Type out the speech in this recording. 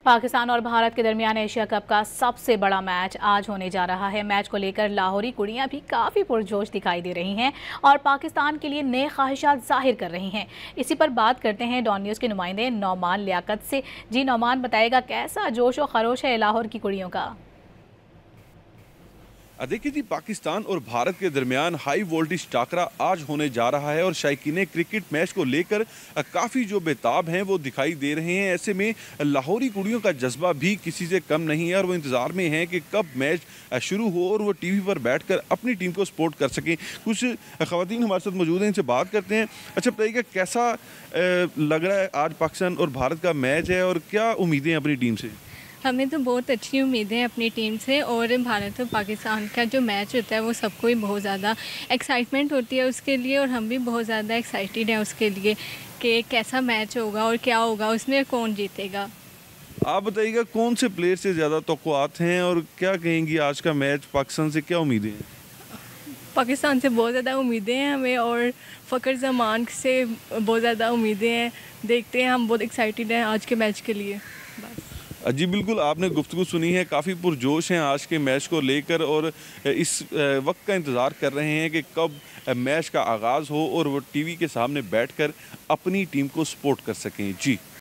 पाकिस्तान और भारत के दरमियान एशिया कप का सबसे बड़ा मैच आज होने जा रहा है। मैच को लेकर लाहौरी कुड़ियां भी काफ़ी पुरजोश दिखाई दे रही हैं और पाकिस्तान के लिए नए ख्वाहिशात जाहिर कर रही हैं। इसी पर बात करते हैं डॉन न्यूज़ के नुमाइंदे नौमान लियाकत से। जी नौमान, बताएगा कैसा जोश और खरोश है लाहौर की कुड़ियों का? देखिए जी, पाकिस्तान और भारत के दरमियान हाई वोल्टेज टाकरा आज होने जा रहा है और शायकीन क्रिकेट मैच को लेकर काफ़ी जो बेताब हैं वो दिखाई दे रहे हैं। ऐसे में लाहौरी कुड़ियों का जज्बा भी किसी से कम नहीं है और वो इंतज़ार में हैं कि कब मैच शुरू हो और वो टीवी पर बैठकर अपनी टीम को सपोर्ट कर सकें। कुछ ख़वातीन हमारे साथ मौजूद हैं, इनसे बात करते हैं। अच्छा बताइएगा, कैसा लग रहा है आज पाकिस्तान और भारत का मैच है और क्या उम्मीदें हैं अपनी टीम से? हमें तो बहुत अच्छी उम्मीदें हैं अपनी टीम से। और भारत और पाकिस्तान का जो मैच होता है वो सबको ही बहुत ज़्यादा एक्साइटमेंट होती है उसके लिए, और हम भी बहुत ज़्यादा एक्साइटेड हैं उसके लिए कि कैसा मैच होगा और क्या होगा, उसमें कौन जीतेगा। आप बताइएगा, कौन से प्लेयर से ज़्यादा तवक्कुआत हैं और क्या कहेंगी आज का मैच पाकिस्तान से क्या उम्मीदें हैं? पाकिस्तान से बहुत ज़्यादा उम्मीदें हैं हमें, और फ़खर ज़मान से बहुत ज़्यादा उम्मीदें हैं। देखते हैं, हम बहुत एक्साइटेड हैं आज के मैच के लिए। बस जी बिल्कुल, आपने गुफ्तगू सुनी है, काफ़ी पुरजोश हैं आज के मैच को लेकर और इस वक्त का इंतज़ार कर रहे हैं कि कब मैच का आगाज़ हो और वो टीवी के सामने बैठकर अपनी टीम को सपोर्ट कर सकें। जी।